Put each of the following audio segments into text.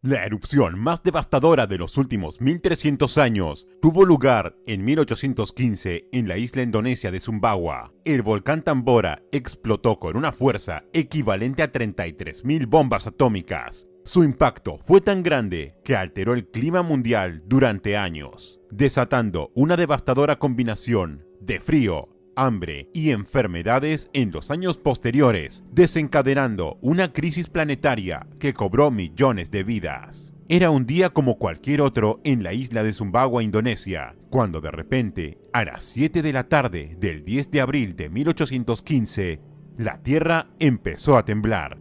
La erupción más devastadora de los últimos 1300 años tuvo lugar en 1815 en la isla indonesia de Sumbawa. El volcán Tambora explotó con una fuerza equivalente a 33.000 bombas atómicas. Su impacto fue tan grande que alteró el clima mundial durante años, desatando una devastadora combinación de frío, hambre y enfermedades en los años posteriores, desencadenando una crisis planetaria que cobró millones de vidas. Era un día como cualquier otro en la isla de Sumbawa, Indonesia, cuando de repente, a las 7 de la tarde del 10 de abril de 1815, la Tierra empezó a temblar.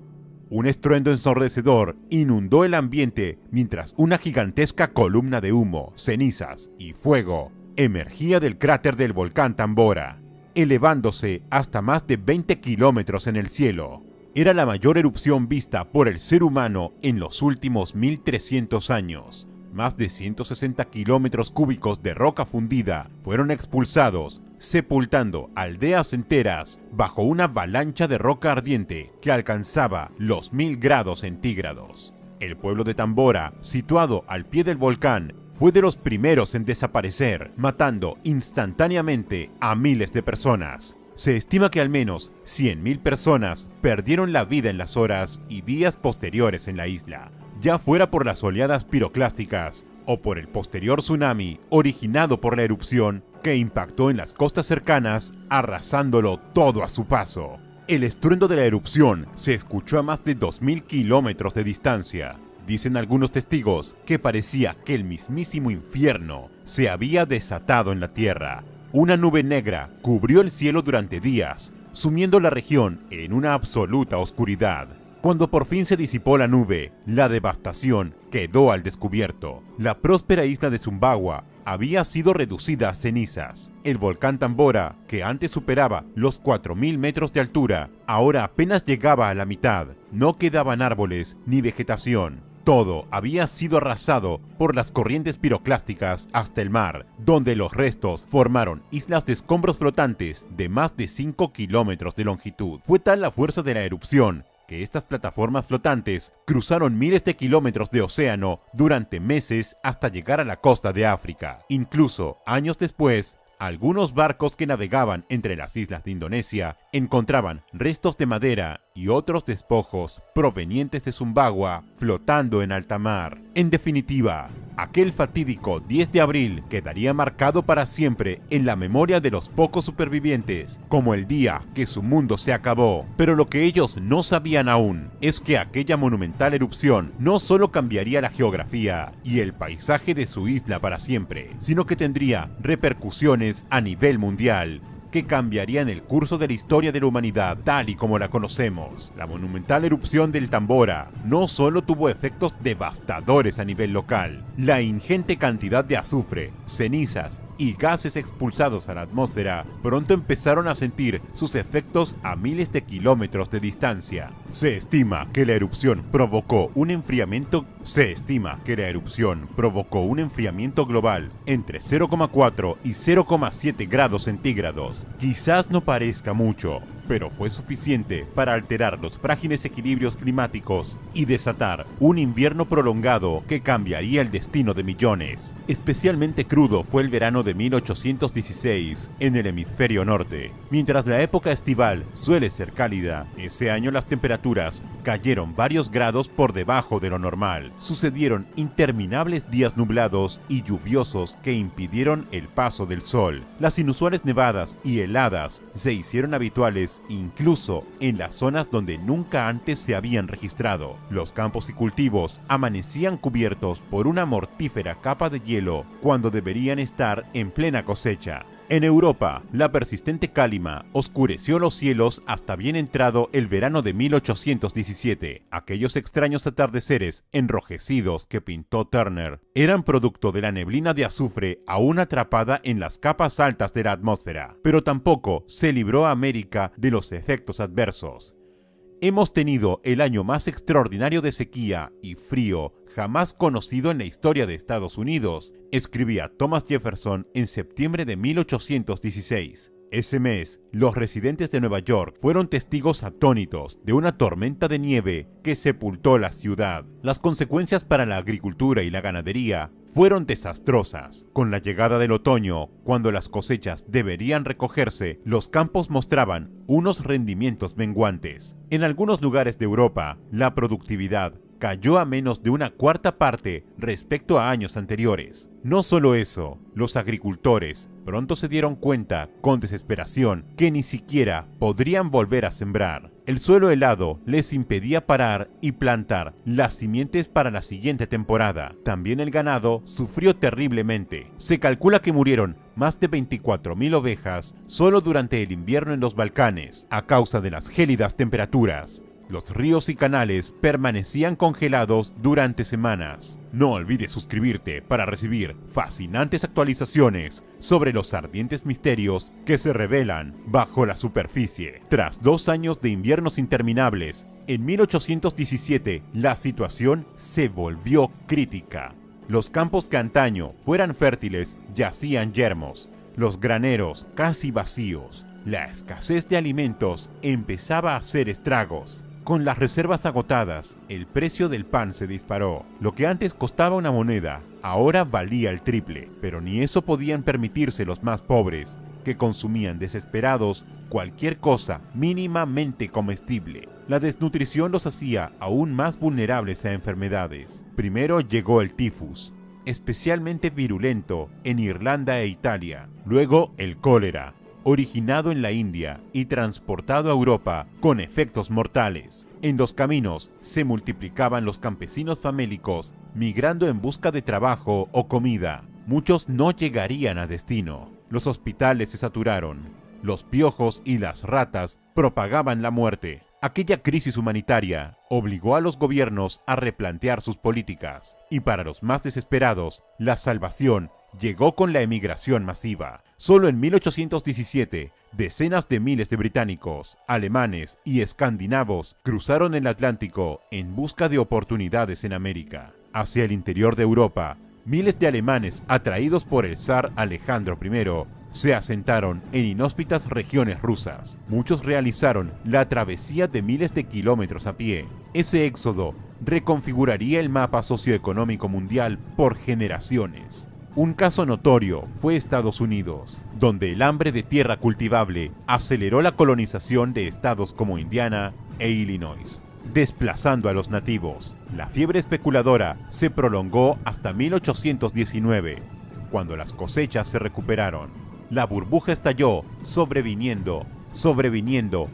Un estruendo ensordecedor inundó el ambiente mientras una gigantesca columna de humo, cenizas y fuego emergía del cráter del volcán Tambora, elevándose hasta más de 20 kilómetros en el cielo. Era la mayor erupción vista por el ser humano en los últimos 1300 años. Más de 160 kilómetros cúbicos de roca fundida fueron expulsados, sepultando aldeas enteras bajo una avalancha de roca ardiente que alcanzaba los 1000 grados centígrados. El pueblo de Tambora, situado al pie del volcán, fue de los primeros en desaparecer, matando instantáneamente a miles de personas. Se estima que al menos 100.000 personas perdieron la vida en las horas y días posteriores en la isla, ya fuera por las oleadas piroclásticas o por el posterior tsunami originado por la erupción que impactó en las costas cercanas, arrasándolo todo a su paso. El estruendo de la erupción se escuchó a más de 2.000 kilómetros de distancia. Dicen algunos testigos que parecía que el mismísimo infierno se había desatado en la tierra. Una nube negra cubrió el cielo durante días, sumiendo la región en una absoluta oscuridad. Cuando por fin se disipó la nube, la devastación quedó al descubierto. La próspera isla de Sumbawa había sido reducida a cenizas. El volcán Tambora, que antes superaba los 4000 metros de altura, ahora apenas llegaba a la mitad. No quedaban árboles ni vegetación. Todo había sido arrasado por las corrientes piroclásticas hasta el mar, donde los restos formaron islas de escombros flotantes de más de 5 kilómetros de longitud. Fue tal la fuerza de la erupción que estas plataformas flotantes cruzaron miles de kilómetros de océano durante meses hasta llegar a la costa de África. Incluso, años después, algunos barcos que navegaban entre las islas de Indonesia encontraban restos de madera y otros despojos provenientes de Sumbawa flotando en alta mar. En definitiva, aquel fatídico 10 de abril quedaría marcado para siempre en la memoria de los pocos supervivientes como el día que su mundo se acabó. Pero lo que ellos no sabían aún es que aquella monumental erupción no solo cambiaría la geografía y el paisaje de su isla para siempre, sino que tendría repercusiones a nivel mundial que cambiarían el curso de la historia de la humanidad tal y como la conocemos. La monumental erupción del Tambora no solo tuvo efectos devastadores a nivel local. La ingente cantidad de azufre, cenizas y gases expulsados a la atmósfera pronto empezaron a sentir sus efectos a miles de kilómetros de distancia. Se estima que la erupción provocó un enfriamiento global entre 0,4 y 0,7 grados centígrados. Quizás no parezca mucho, pero fue suficiente para alterar los frágiles equilibrios climáticos y desatar un invierno prolongado que cambiaría el destino de millones. Especialmente crudo fue el verano de 1816 en el hemisferio norte. Mientras la época estival suele ser cálida, ese año las temperaturas cayeron varios grados por debajo de lo normal. Sucedieron interminables días nublados y lluviosos que impidieron el paso del sol. Las inusuales nevadas y heladas se hicieron habituales incluso en las zonas donde nunca antes se habían registrado. Los campos y cultivos amanecían cubiertos por una mortífera capa de hielo cuando deberían estar en plena cosecha. En Europa, la persistente cálima oscureció los cielos hasta bien entrado el verano de 1817. Aquellos extraños atardeceres enrojecidos que pintó Turner eran producto de la neblina de azufre aún atrapada en las capas altas de la atmósfera, pero tampoco se libró a América de los efectos adversos. Hemos tenido el año más extraordinario de sequía y frío jamás conocido en la historia de Estados Unidos, escribía Thomas Jefferson en septiembre de 1816. Ese mes, los residentes de Nueva York fueron testigos atónitos de una tormenta de nieve que sepultó la ciudad. Las consecuencias para la agricultura y la ganadería fueron desastrosas. Con la llegada del otoño, cuando las cosechas deberían recogerse, los campos mostraban unos rendimientos menguantes. En algunos lugares de Europa, la productividad cayó a menos de una cuarta parte respecto a años anteriores. No solo eso, los agricultores pronto se dieron cuenta, con desesperación, que ni siquiera podrían volver a sembrar. El suelo helado les impedía parar y plantar las simientes para la siguiente temporada. También el ganado sufrió terriblemente. Se calcula que murieron más de 24.000 ovejas solo durante el invierno en los Balcanes, a causa de las gélidas temperaturas. Los ríos y canales permanecían congelados durante semanas. No olvides suscribirte para recibir fascinantes actualizaciones sobre los ardientes misterios que se revelan bajo la superficie. Tras 2 años de inviernos interminables, en 1817 la situación se volvió crítica. Los campos que antaño fueran fértiles yacían yermos, los graneros casi vacíos. La escasez de alimentos empezaba a hacer estragos. Con las reservas agotadas, el precio del pan se disparó. Lo que antes costaba una moneda, ahora valía el triple, pero ni eso podían permitirse los más pobres, que consumían desesperados cualquier cosa mínimamente comestible. La desnutrición los hacía aún más vulnerables a enfermedades. Primero llegó el tifus, especialmente virulento en Irlanda e Italia. Luego el cólera, originado en la India y transportado a Europa con efectos mortales. En los caminos se multiplicaban los campesinos famélicos migrando en busca de trabajo o comida. Muchos no llegarían a destino. Los hospitales se saturaron. Los piojos y las ratas propagaban la muerte. Aquella crisis humanitaria obligó a los gobiernos a replantear sus políticas. Y para los más desesperados, la salvación llegó con la emigración masiva. Solo en 1817, decenas de miles de británicos, alemanes y escandinavos cruzaron el Atlántico en busca de oportunidades en América. Hacia el interior de Europa, miles de alemanes atraídos por el zar Alejandro I se asentaron en inhóspitas regiones rusas. Muchos realizaron la travesía de miles de kilómetros a pie. Ese éxodo reconfiguraría el mapa socioeconómico mundial por generaciones. Un caso notorio fue Estados Unidos, donde el hambre de tierra cultivable aceleró la colonización de estados como Indiana e Illinois, desplazando a los nativos. La fiebre especuladora se prolongó hasta 1819, cuando las cosechas se recuperaron. La burbuja estalló, sobreviniendo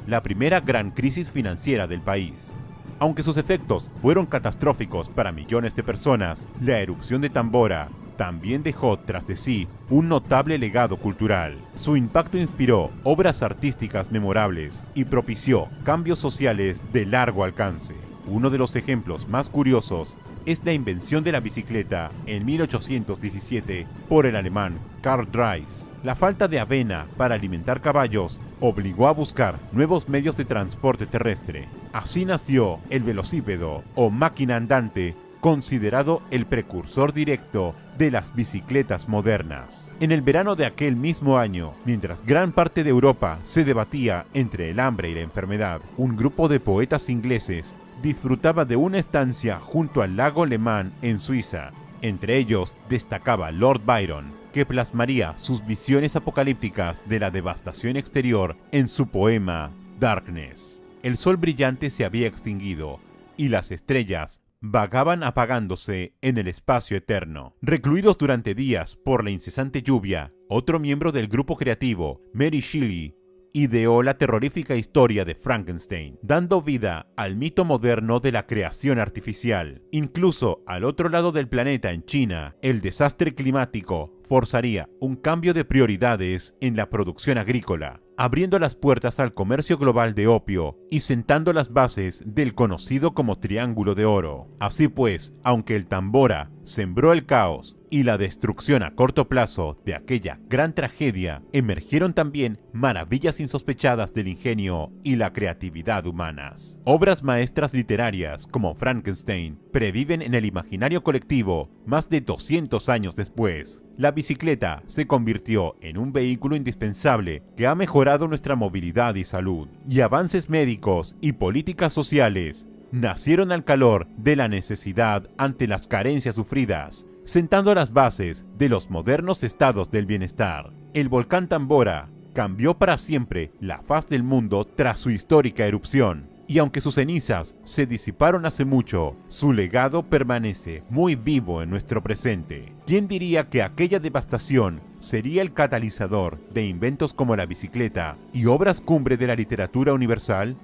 la primera gran crisis financiera del país. Aunque sus efectos fueron catastróficos para millones de personas, la erupción de Tambora también dejó tras de sí un notable legado cultural. Su impacto inspiró obras artísticas memorables y propició cambios sociales de largo alcance. Uno de los ejemplos más curiosos es la invención de la bicicleta en 1817 por el alemán Karl Drais. La falta de avena para alimentar caballos obligó a buscar nuevos medios de transporte terrestre. Así nació el velocípedo o máquina andante, considerado el precursor directo de las bicicletas modernas. En el verano de aquel mismo año, mientras gran parte de Europa se debatía entre el hambre y la enfermedad, un grupo de poetas ingleses disfrutaba de una estancia junto al lago Le Mans en Suiza. Entre ellos destacaba Lord Byron, que plasmaría sus visiones apocalípticas de la devastación exterior en su poema Darkness. El sol brillante se había extinguido y las estrellas vagaban apagándose en el espacio eterno. Recluidos durante días por la incesante lluvia, otro miembro del grupo creativo, Mary Shelley, ideó la terrorífica historia de Frankenstein, dando vida al mito moderno de la creación artificial. Incluso al otro lado del planeta, en China, el desastre climático forzaría un cambio de prioridades en la producción agrícola, abriendo las puertas al comercio global de opio y sentando las bases del conocido como Triángulo de Oro. Así pues, aunque el Tambora sembró el caos, y la destrucción a corto plazo de aquella gran tragedia, emergieron también maravillas insospechadas del ingenio y la creatividad humanas. Obras maestras literarias como Frankenstein previven en el imaginario colectivo más de 200 años después. La bicicleta se convirtió en un vehículo indispensable que ha mejorado nuestra movilidad y salud, y avances médicos y políticas sociales nacieron al calor de la necesidad ante las carencias sufridas, sentando las bases de los modernos estados del bienestar. El volcán Tambora cambió para siempre la faz del mundo tras su histórica erupción, y aunque sus cenizas se disiparon hace mucho, su legado permanece muy vivo en nuestro presente. ¿Quién diría que aquella devastación sería el catalizador de inventos como la bicicleta y obras cumbre de la literatura universal?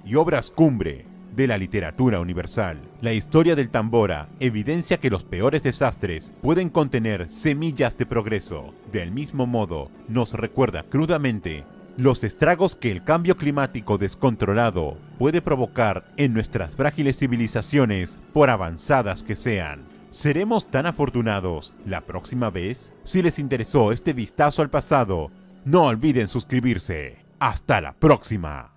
La historia del Tambora evidencia que los peores desastres pueden contener semillas de progreso. Del mismo modo, nos recuerda crudamente los estragos que el cambio climático descontrolado puede provocar en nuestras frágiles civilizaciones, por avanzadas que sean. ¿Seremos tan afortunados la próxima vez? Si les interesó este vistazo al pasado, no olviden suscribirse. ¡Hasta la próxima!